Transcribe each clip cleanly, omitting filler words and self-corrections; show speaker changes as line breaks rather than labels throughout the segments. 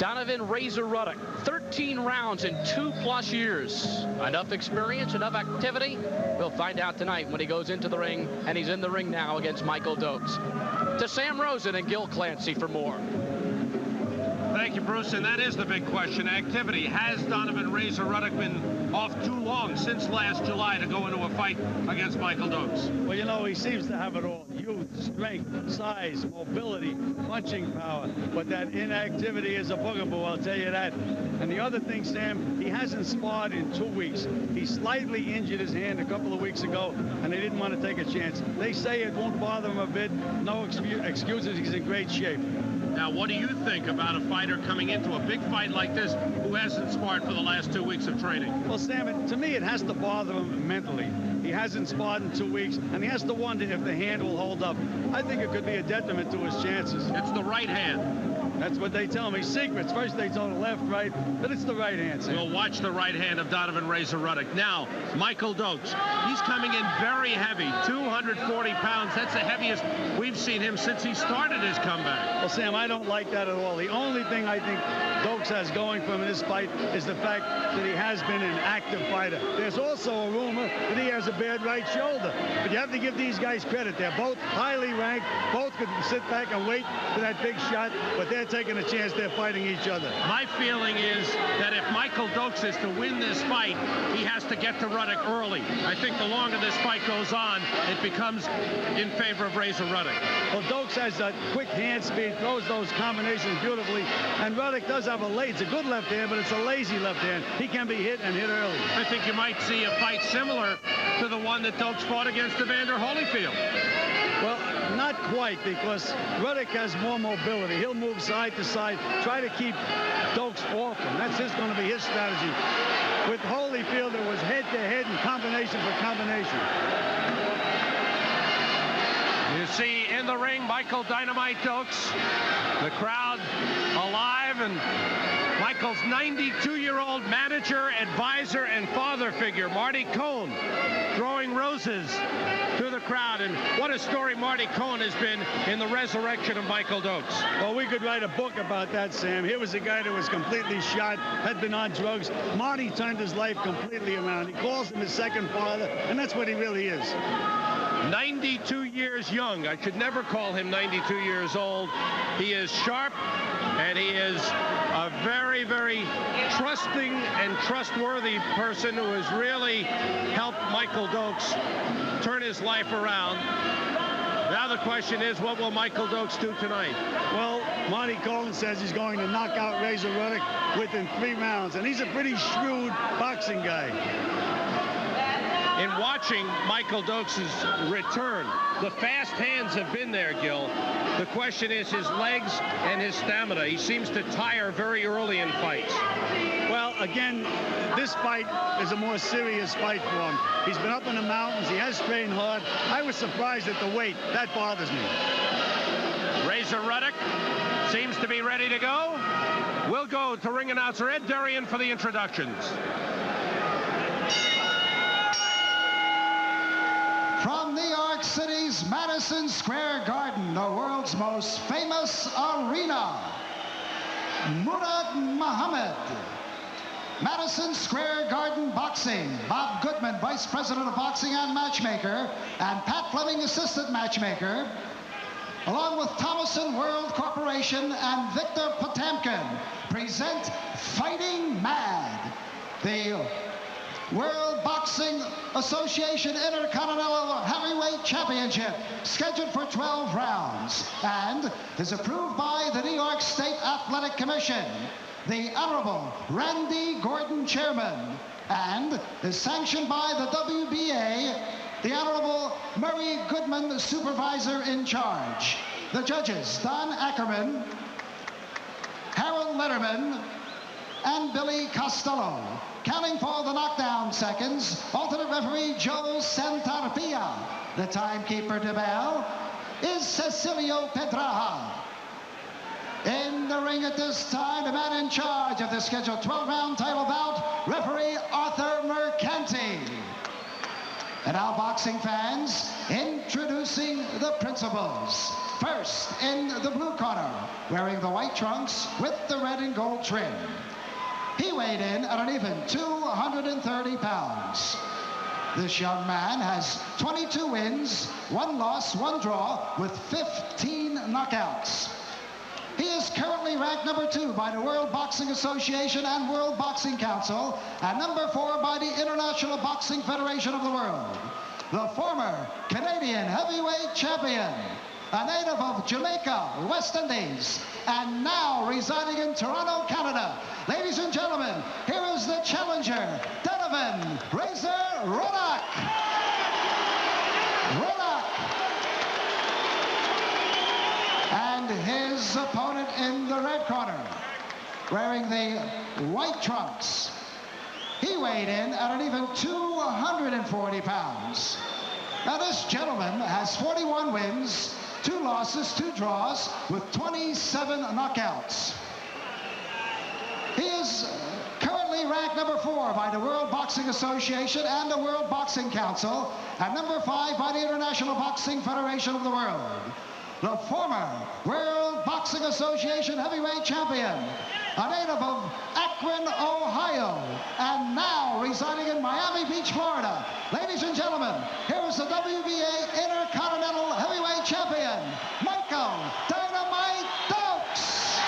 Donovan Razor Ruddock, 13 rounds in 2+ years. Enough experience, enough activity? We'll find out tonight when he goes into the ring, and he's in the ring now against Michael Dokes. To Sam Rosen and Gil Clancy for more.
Thank you, Bruce, and that is the big question. Activity. Has Donovan Razor Ruddock been off too long since last July to go into a fight against Michael Dokes?
Well, you know, he seems to have it all. Youth, strength, size, mobility, punching power. But that inactivity is a bugaboo, I'll tell you that. And the other thing, Sam, he hasn't sparred in 2 weeks. He slightly injured his hand a couple of weeks ago, and they didn't want to take a chance. They say it won't bother him a bit. No excuses. He's in great shape.
Now, what do you think about a fighter coming into a big fight like this who hasn't sparred for the last 2 weeks of training?
Well, Sam, to me, it has to bother him mentally. He hasn't sparred in 2 weeks, and he has to wonder if the hand will hold up. I think it could be a detriment to his chances.
It's the right hand.
That's what they tell me. Secrets. First they told left, right, but it's the right hand, Sam.
We'll watch the right hand of Donovan Razor Ruddock. Now, Michael Dokes. He's coming in very heavy, 240 pounds. That's the heaviest we've seen him since he started his comeback.
Well, Sam, I don't like that at all. The only thing I think Dokes has going for him in this fight is the fact that he has been an active fighter. There's also a rumor that he has a bad right shoulder. But you have to give these guys credit. They're both highly ranked. Both could sit back and wait for that big shot, but they're taking a chance. They're fighting each other.
My feeling is that if Michael Dokes is to win this fight, he has to get to Ruddock early. I think the longer this fight goes on, it becomes in favor of Razor Ruddock.
Well, Dokes has a quick hand speed, throws those combinations beautifully, and Ruddock does have it's a good left hand, but it's a lazy left hand. He can be hit and hit early.
I think you might see a fight similar to the one that Dokes fought against Evander Holyfield.
Well, not quite, because Ruddock has more mobility. He'll move side to side, try to keep Dokes off him. That's going to be his strategy. With Holyfield, it was head-to-head and combination for combination.
You see in the ring, Michael Dynamite Dokes, the crowd alive, and Michael's 92-year-old manager, advisor, and father figure, Marty Cohn, throwing roses to the crowd. And what a story Marty Cohn has been in the resurrection of Michael Dokes.
Well, we could write a book about that, Sam. Here was a guy that was completely shot, had been on drugs. Marty turned his life completely around. He calls him his second father, and that's what he really is.
92 years young. I should never call him 92 years old. He is sharp, and he is a very, very trusting and trustworthy person who has really helped Michael Dokes turn his life around. Now the question is, what will Michael Dokes do tonight?
Well, Marty Cohn says he's going to knock out Razor Ruddock within 3 rounds, and he's a pretty shrewd boxing guy.
In watching Michael Dokes' return, the fast hands have been there, Gil. The question is his legs and his stamina. He seems to tire very early in fights.
Well, again, this fight is a more serious fight for him. He's been up in the mountains. He has trained hard. I was surprised at the weight. That bothers me.
Razor Ruddock seems to be ready to go. We'll go to ring announcer Ed Derian for the introductions.
From New York City's Madison Square Garden, the world's most famous arena, Murad Muhammad. Madison Square Garden Boxing, Bob Goodman, Vice President of Boxing and Matchmaker, and Pat Fleming, Assistant Matchmaker, along with Thomason World Corporation and Victor Potamkin, present Fighting Mad, the World Boxing Association Intercontinental Heavyweight Championship, scheduled for 12 rounds, and is approved by the New York State Athletic Commission, the Honorable Randy Gordon, Chairman, and is sanctioned by the WBA, the Honorable Murray Goodman, Supervisor in charge. The judges, Don Ackerman, Harold Letterman, and Billy Costello. Counting for the knockdown seconds, alternate referee Joe Santarpia. The timekeeper to bell is Cecilio Pedraja. In the ring at this time, the man in charge of the scheduled 12-round title bout, referee Arthur Mercanti. And now, boxing fans, introducing the principals. first in the blue corner, wearing the white trunks with the red and gold trim. He weighed in at an even 230 pounds. This young man has 22 wins, 1 loss, 1 draw, with 15 knockouts. He is currently ranked number 2 by the World Boxing Association and World Boxing Council, and number 4 by the International Boxing Federation of the World. The former Canadian heavyweight champion, a native of Jamaica, West Indies, and now residing in Toronto, Canada. Ladies and gentlemen, here is the challenger, Donovan Ruddock. And his opponent in the red corner, wearing the white trunks. He weighed in at an even 240 pounds. Now this gentleman has 41 wins, 2 losses, 2 draws, with 27 knockouts. He is currently ranked number 4 by the World Boxing Association and the World Boxing Council, and number 5 by the International Boxing Federation of the World. The former World Boxing Association heavyweight champion, a native of Akron, Ohio, and now residing in Miami Beach, Florida. Ladies and gentlemen, here is the WBA Intercontinental Heavyweight Champion, Michael Dynamite Dokes.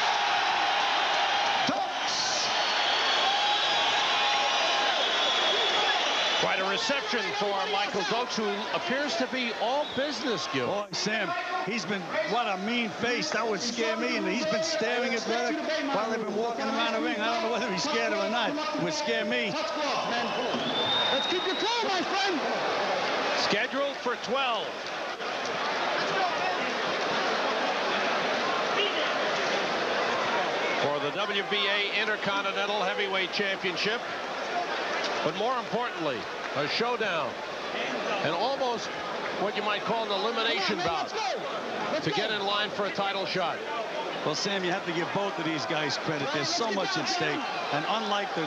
Quite a reception for Michael Dokes, who appears to be all business, Gil.
Boy, Sam, he's been, what a mean face. That would scare me. And he's been staring at Ruddock while they've been walking around the ring. I don't know whether he's scared him or not. It would scare me.
Let's keep your cool, my friend.
Scheduled for 12. For the WBA Intercontinental Heavyweight Championship. But more importantly, a showdown, and almost what you might call an elimination bout to get in line for a title shot.
Well, Sam, you have to give both of these guys credit. There's so much at stake, and unlike the